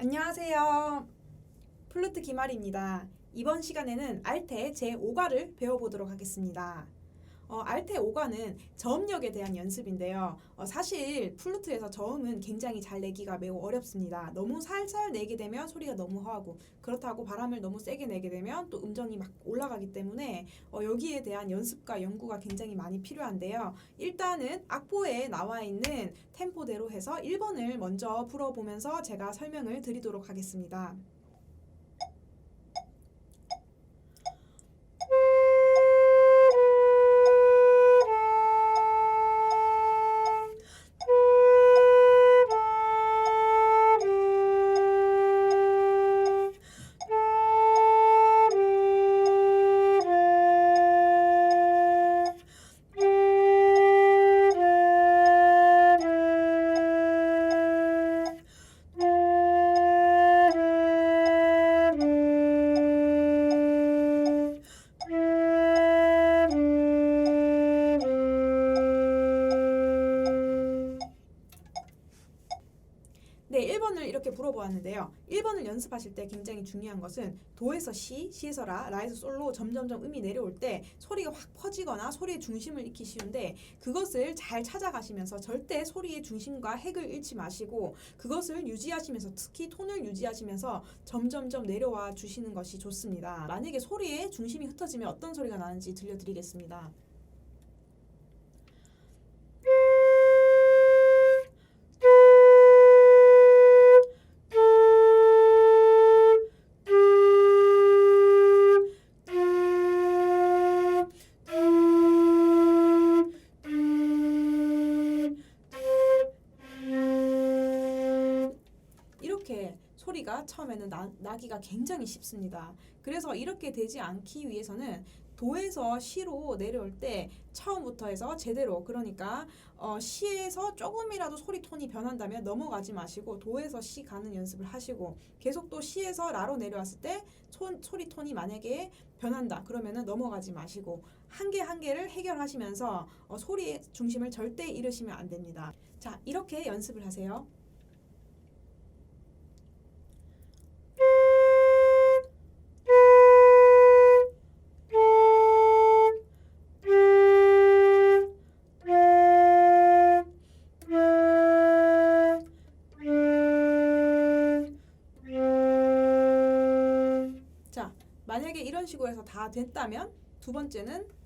안녕하세요. 플루트 김아리입니다. 이번 시간에는 알테 제5과를 배워보도록 하겠습니다. 알테 5과는 저음력에 대한 연습인데요. 사실 플루트에서 저음은 굉장히 잘 내기가 매우 어렵습니다. 너무 살살 내게 되면 소리가 너무 허하고, 그렇다고 바람을 너무 세게 내게 되면 또 음정이 막 올라가기 때문에 여기에 대한 연습과 연구가 굉장히 많이 필요한데요. 일단은 악보에 나와 있는 템포대로 해서 1번을 먼저 풀어보면서 제가 설명을 드리도록 하겠습니다. 네, 1번을 이렇게 불어보았는데요. 1번을 연습하실 때 굉장히 중요한 것은 도에서 시, 시에서 라, 라에서 솔로 점점점 음이 내려올 때 소리가 확 퍼지거나 소리의 중심을 잃기 쉬운데, 그것을 잘 찾아가시면서 절대 소리의 중심과 핵을 잃지 마시고 그것을 유지하시면서, 특히 톤을 유지하시면서 점점점 내려와 주시는 것이 좋습니다. 만약에 소리의 중심이 흩어지면 어떤 소리가 나는지 들려드리겠습니다. 이렇게 소리가 처음에는 나기가 굉장히 쉽습니다. 그래서 이렇게 되지 않기 위해서는 도에서 시로 내려올 때 처음부터 해서 제대로, 그러니까 시에서 조금이라도 소리 톤이 변한다면 넘어가지 마시고 도에서 시 가는 연습을 하시고, 계속 또 시에서 라로 내려왔을 때 소리 톤이 만약에 변한다 그러면은 넘어가지 마시고 한 개 한 개를 해결하시면서 소리의 중심을 절대 잃으시면 안 됩니다. 자, 이렇게 연습을 하세요. 자, 만약에 이런 식으로 해서 다 됐다면 두 번째는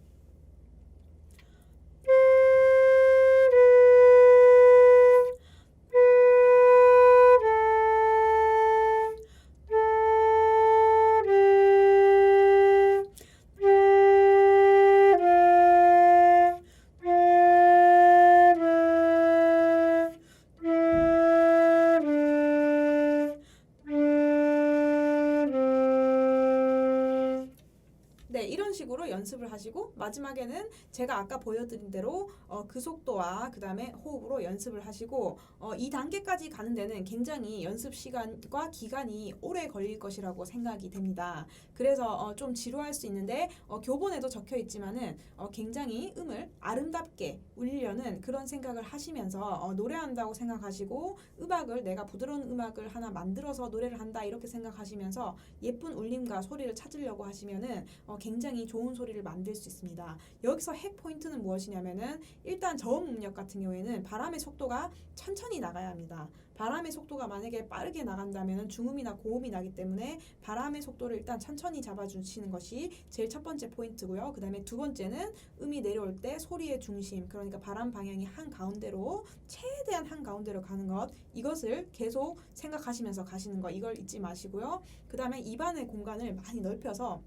네, 이런 식으로 연습을 하시고 마지막에는 제가 아까 보여드린 대로 그 속도와 그 다음에 호흡으로 연습을 하시고, 이 단계까지 가는 데는 굉장히 연습 시간과 기간이 오래 걸릴 것이라고 생각이 됩니다. 그래서 좀 지루할 수 있는데 교본에도 적혀 있지만은 굉장히 음을 아름답게 울리려는 그런 생각을 하시면서 노래한다고 생각하시고, 음악을 내가 부드러운 음악을 하나 만들어서 노래를 한다 이렇게 생각하시면서 예쁜 울림과 소리를 찾으려고 하시면은 굉장히 좋은 소리를 만들 수 있습니다. 여기서 핵 포인트는 무엇이냐면은, 일단 저음 음력 같은 경우에는 바람의 속도가 천천히 나가야 합니다. 바람의 속도가 만약에 빠르게 나간다면 중음이나 고음이 나기 때문에 바람의 속도를 일단 천천히 잡아주시는 것이 제일 첫 번째 포인트고요. 그 다음에 두 번째는 음이 내려올 때 소리의 중심, 그러니까 바람 방향이 한가운데로, 최대한 한가운데로 가는 것, 이것을 계속 생각하시면서 가시는 것, 이걸 잊지 마시고요. 그 다음에 입안의 공간을 많이 넓혀서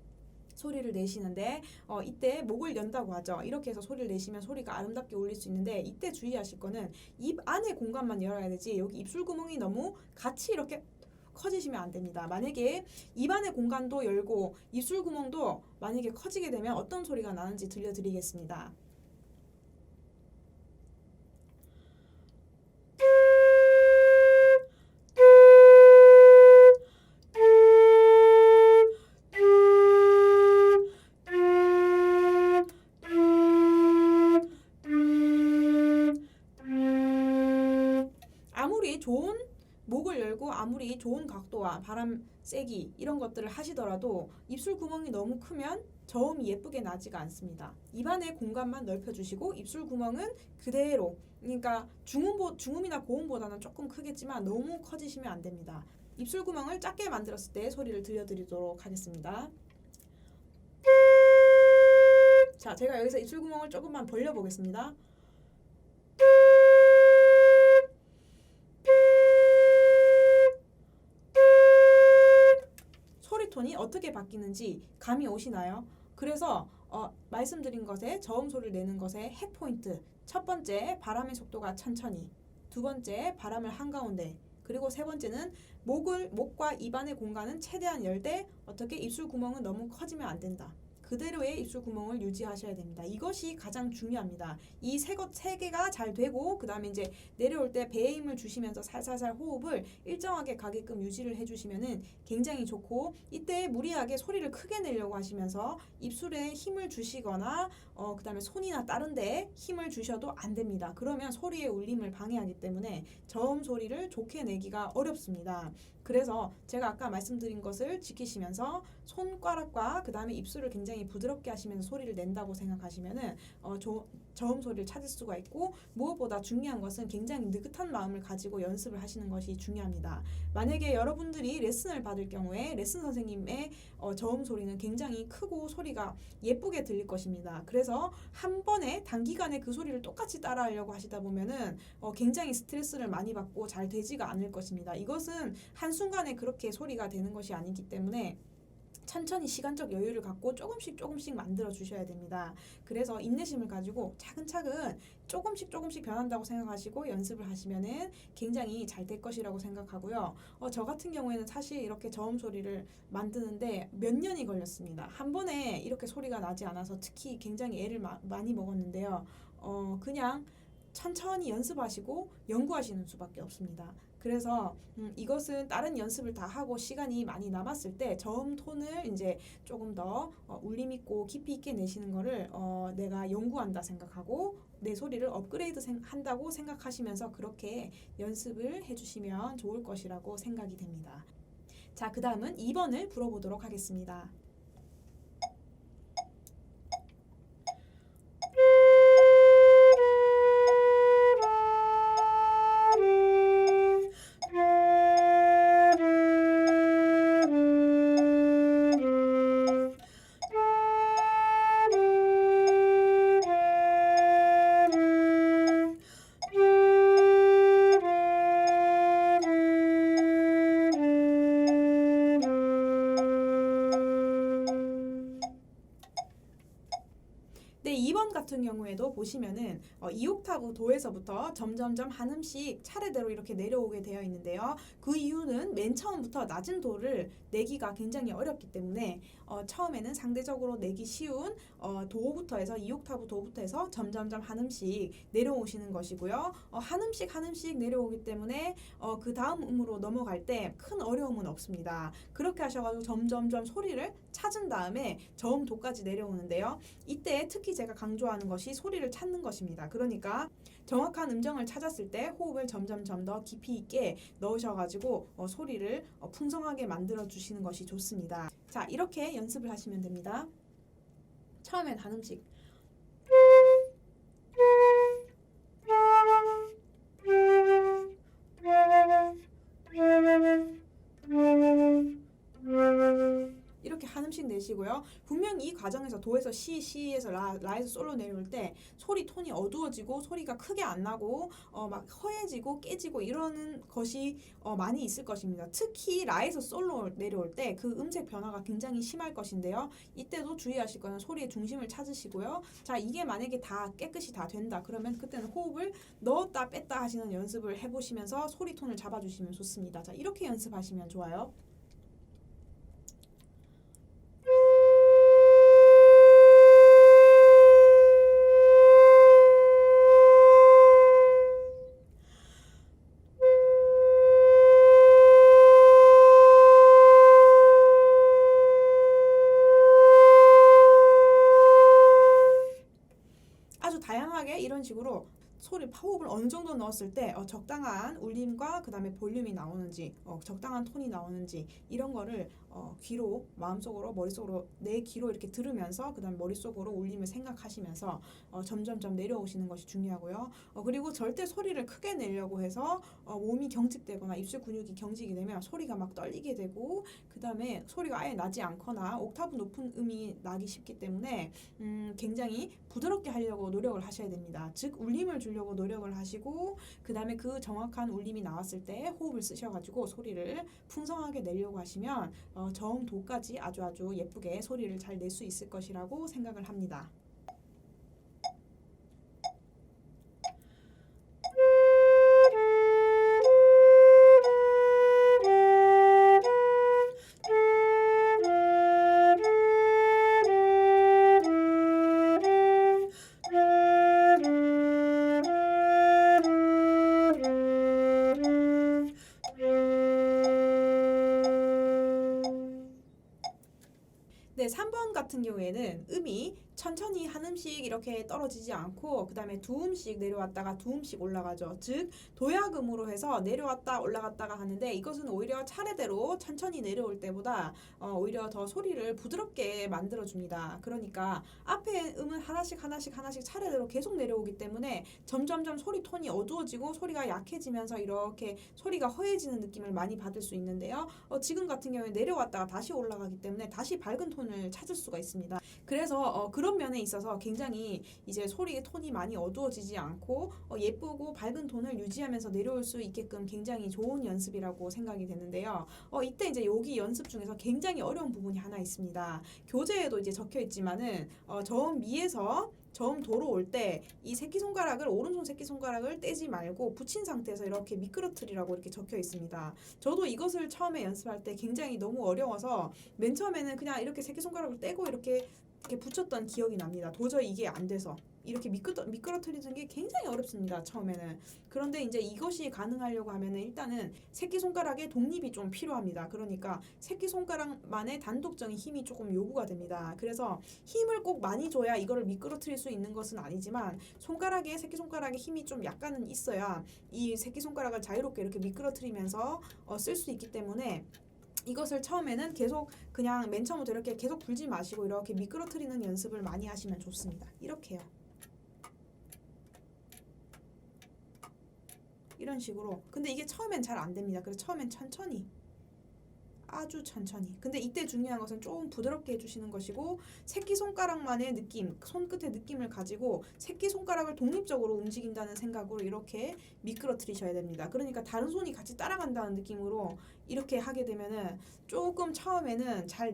소리를 내시는데 이때 목을 연다고 하죠. 이렇게 해서 소리를 내시면 소리가 아름답게 울릴 수 있는데, 이때 주의하실 거는 입 안의 공간만 열어야 되지 여기 입술 구멍이 너무 같이 이렇게 커지시면 안 됩니다. 만약에 입안의 공간도 열고 입술 구멍도 만약에 커지게 되면 어떤 소리가 나는지 들려드리겠습니다. 아무리 좋은 각도와 바람 세기 이런 것들을 하시더라도 입술 구멍이 너무 크면 저음이 예쁘게 나지가 않습니다. 입안의 공간만 넓혀주시고 입술 구멍은 그대로, 그러니까 중음이나 고음보다는 조금 크겠지만 너무 커지시면 안 됩니다. 입술 구멍을 작게 만들었을 때 소리를 들려드리도록 하겠습니다. 자, 제가 여기서 입술 구멍을 조금만 벌려 보겠습니다. 소리톤이 어떻게 바뀌는지 감이 오시나요? 그래서 말씀드린 것에 저음 소리를 내는 것의 핵 포인트, 첫 번째 바람의 속도가 천천히, 두 번째 바람을 한가운데, 그리고 세 번째는 목과 입안의 공간은 최대한 열되 어떻게 입술 구멍은 너무 커지면 안 된다. 그대로의 입술 구멍을 유지하셔야 됩니다. 이것이 가장 중요합니다. 이 세 개가 잘 되고, 그 다음에 이제 내려올 때 배에 힘을 주시면서 살살살 호흡을 일정하게 가게끔 유지를 해주시면은 굉장히 좋고, 이때 무리하게 소리를 크게 내려고 하시면서 입술에 힘을 주시거나 그 다음에 손이나 다른 데에 힘을 주셔도 안 됩니다. 그러면 소리의 울림을 방해하기 때문에 저음 소리를 좋게 내기가 어렵습니다. 그래서 제가 아까 말씀드린 것을 지키시면서 손가락과 그 다음에 입술을 굉장히 부드럽게 하시면서 소리를 낸다고 생각하시면은 저음 소리를 찾을 수가 있고, 무엇보다 중요한 것은 굉장히 느긋한 마음을 가지고 연습을 하시는 것이 중요합니다. 만약에 여러분들이 레슨을 받을 경우에 레슨 선생님의 저음 소리는 굉장히 크고 소리가 예쁘게 들릴 것입니다. 그래서 한 번에 단기간에 그 소리를 똑같이 따라하려고 하시다 보면은 굉장히 스트레스를 많이 받고 잘 되지가 않을 것입니다. 이것은 한순간에 그렇게 소리가 되는 것이 아니기 때문에 천천히 시간적 여유를 갖고 조금씩 만들어 주셔야 됩니다. 그래서 인내심을 가지고 차근차근 조금씩 변한다고 생각하시고 연습을 하시면은 굉장히 잘 될 것이라고 생각하고요. 저 같은 경우에는 사실 이렇게 저음 소리를 만드는데 몇 년이 걸렸습니다. 한 번에 이렇게 소리가 나지 않아서 특히 굉장히 애를 많이 먹었는데요. 그냥 천천히 연습하시고 연구하시는 수밖에 없습니다. 그래서 이것은 다른 연습을 다 하고 시간이 많이 남았을 때 저음 톤을 이제 조금 더 울림 있고 깊이 있게 내시는 거를 내가 연구한다 생각하고 내 소리를 업그레이드 한다고 생각하시면서 그렇게 연습을 해주시면 좋을 것이라고 생각이 됩니다. 자, 그 다음은 2번을 불어보도록 하겠습니다. 네, 2번 같은 경우에도 보시면은 2옥타브 도에서부터 점점점 한 음씩 차례대로 이렇게 내려오게 되어 있는데요. 그 이유는 맨 처음부터 낮은 도를 내기가 굉장히 어렵기 때문에 처음에는 상대적으로 내기 쉬운 도부터 해서 2옥타브 도부터 해서 점점점 한 음씩 내려오시는 것이고요. 한 음씩 내려오기 때문에 그 다음 음으로 넘어갈 때 큰 어려움은 없습니다. 그렇게 하셔가지고 점점점 소리를 찾은 다음에 저음 도까지 내려오는데요. 이때 특히 제가 강조하는 것이 소리를 찾는 것입니다. 그러니까 정확한 음정을 찾았을 때 호흡을 점점점 더 깊이 있게 넣으셔가지고 소리를 풍성하게 만들어 주시는 것이 좋습니다. 자, 이렇게 연습을 하시면 됩니다. 처음엔 한 음씩 이렇게 한 음씩 내시고요. 분명히 이 과정에서 도에서 시에서 라에서 솔로 내려올 때 소리 톤이 어두워지고 소리가 크게 안 나고 막 허해지고 깨지고 이러는 것이 많이 있을 것입니다. 특히 라에서 솔로 내려올 때 그 음색 변화가 굉장히 심할 것인데요. 이때도 주의하실 거는 소리의 중심을 찾으시고요. 자, 이게 만약에 다 깨끗이 다 된다 그러면 그때는 호흡을 넣었다 뺐다 하시는 연습을 해보시면서 소리 톤을 잡아주시면 좋습니다. 자, 이렇게 연습하시면 좋아요. 다양하게 이런 식으로 호흡을 어느 정도 넣었을 때 적당한 울림과 그 다음에 볼륨이 나오는지 적당한 톤이 나오는지 이런 거를 귀로 마음속으로 머릿속으로 내 귀로 이렇게 들으면서 그 다음에 머릿속으로 울림을 생각하시면서 점점점 내려오시는 것이 중요하고요. 그리고 절대 소리를 크게 내려고 해서 몸이 경직되거나 입술 근육이 경직이 되면 소리가 막 떨리게 되고 그 다음에 소리가 아예 나지 않거나 옥타브 높은 음이 나기 쉽기 때문에 굉장히 부드럽게 하려고 노력을 하셔야 됩니다. 즉 울림을 주려고 노력을 하시고 그 다음에 그 정확한 울림이 나왔을 때 호흡을 쓰셔가지고 소리를 풍성하게 내려고 하시면 저음도까지 아주 예쁘게 소리를 잘 낼 수 있을 것이라고 생각을 합니다. 네, 3번 같은 경우에는 음이 천천히 한 음씩 이렇게 떨어지지 않고 그 다음에 두 음씩 내려왔다가 두 음씩 올라가죠. 즉 도약음으로 해서 내려왔다 올라갔다가 하는데 이것은 오히려 차례대로 천천히 내려올 때보다 오히려 더 소리를 부드럽게 만들어줍니다. 그러니까 앞에 음은 하나씩 차례대로 계속 내려오기 때문에 점점점 소리 톤이 어두워지고 소리가 약해지면서 이렇게 소리가 허해지는 느낌을 많이 받을 수 있는데요. 지금 같은 경우에 내려왔다가 다시 올라가기 때문에 다시 밝은 톤을 찾을 수가 있습니다. 그래서 그런 면에 있어서 굉장히 이제 소리의 톤이 많이 어두워지지 않고 예쁘고 밝은 톤을 유지하면서 내려올 수 있게끔 굉장히 좋은 연습이라고 생각이 되는데요. 이때 이제 여기 연습 중에서 굉장히 어려운 부분이 하나 있습니다. 교재에도 이제 적혀 있지만은 저음 미에서 저음 도로 올 때 이 새끼손가락을 오른손 새끼손가락을 떼지 말고 붙인 상태에서 이렇게 미끄러뜨리라고 이렇게 적혀 있습니다. 저도 이것을 처음에 연습할 때 굉장히 너무 어려워서 맨 처음에는 그냥 이렇게 새끼손가락을 떼고 이렇게 붙였던 기억이 납니다. 도저히 이게 안 돼서 이렇게 미끄러뜨리는 게 굉장히 어렵습니다. 처음에는. 그런데 이제 이것이 가능하려고 하면은 일단은 새끼손가락의 독립이 좀 필요합니다. 그러니까 새끼손가락만의 단독적인 힘이 조금 요구가 됩니다. 그래서 힘을 꼭 많이 줘야 이거를 미끄러뜨릴 수 있는 것은 아니지만 새끼손가락에 힘이 좀 약간은 있어야 이 새끼손가락을 자유롭게 이렇게 미끄러뜨리면서 쓸 수 있기 때문에 이것을 처음에는 계속 그냥 맨 처음부터 이렇게 계속 불지 마시고 이렇게 미끄러뜨리는 연습을 많이 하시면 좋습니다. 이렇게요. 이런 식으로. 근데 이게 처음엔 잘 안 됩니다. 그래서 처음엔 천천히. 아주 천천히. 근데 이때 중요한 것은 조금 부드럽게 해주시는 것이고 새끼손가락만의 느낌, 손끝의 느낌을 가지고 새끼손가락을 독립적으로 움직인다는 생각으로 이렇게 미끄러뜨리셔야 됩니다. 그러니까 다른 손이 같이 따라간다는 느낌으로 이렇게 하게 되면은 조금 처음에는 잘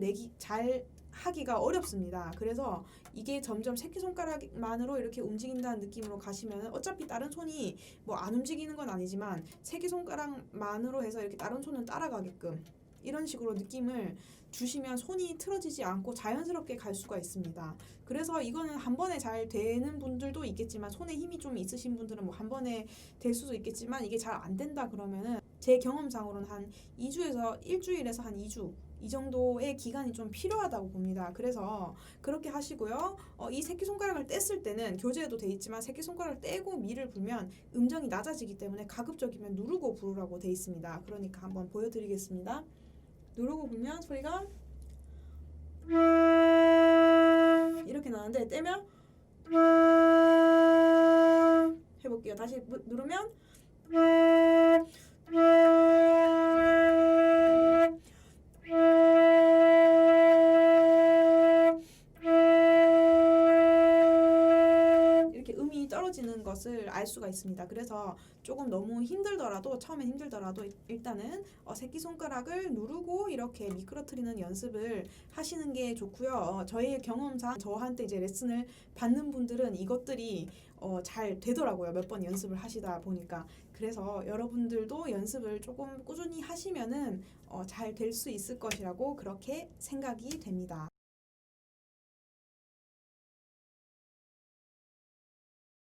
하기가 어렵습니다. 그래서 이게 점점 새끼손가락만으로 이렇게 움직인다는 느낌으로 가시면은 어차피 다른 손이 뭐 안 움직이는 건 아니지만 새끼손가락만으로 해서 이렇게 다른 손은 따라가게끔 이런 식으로 느낌을 주시면 손이 틀어지지 않고 자연스럽게 갈 수가 있습니다. 그래서 이거는 한 번에 잘 되는 분들도 있겠지만 손에 힘이 좀 있으신 분들은 뭐 한 번에 될 수도 있겠지만 이게 잘 안 된다 그러면은 제 경험상으로는 한 2주에서 일주일에서 한 2주 이 정도의 기간이 좀 필요하다고 봅니다. 그래서 그렇게 하시고요. 이 새끼손가락을 뗐을 때는 교재에도 돼 있지만 새끼손가락을 떼고 미를 불면 음정이 낮아지기 때문에 가급적이면 누르고 부르라고 돼 있습니다. 그러니까 한번 보여드리겠습니다. 누르고 불면 소리가 이렇게 나는데 떼면 해볼게요. 다시 누르면 이렇게 음이 떨어지는 것을 알 수가 있습니다. 그래서 조금 너무 처음엔 힘들더라도 일단은 새끼손가락을 누르고 이렇게 미끄러뜨리는 연습을 하시는 게 좋고요. 저의 경험상 저한테 이제 레슨을 받는 분들은 이것들이 잘 되더라고요. 몇 번 연습을 하시다 보니까. 그래서 여러분들도 연습을 조금 꾸준히 하시면은 잘 될 수 있을 것이라고 그렇게 생각이 됩니다.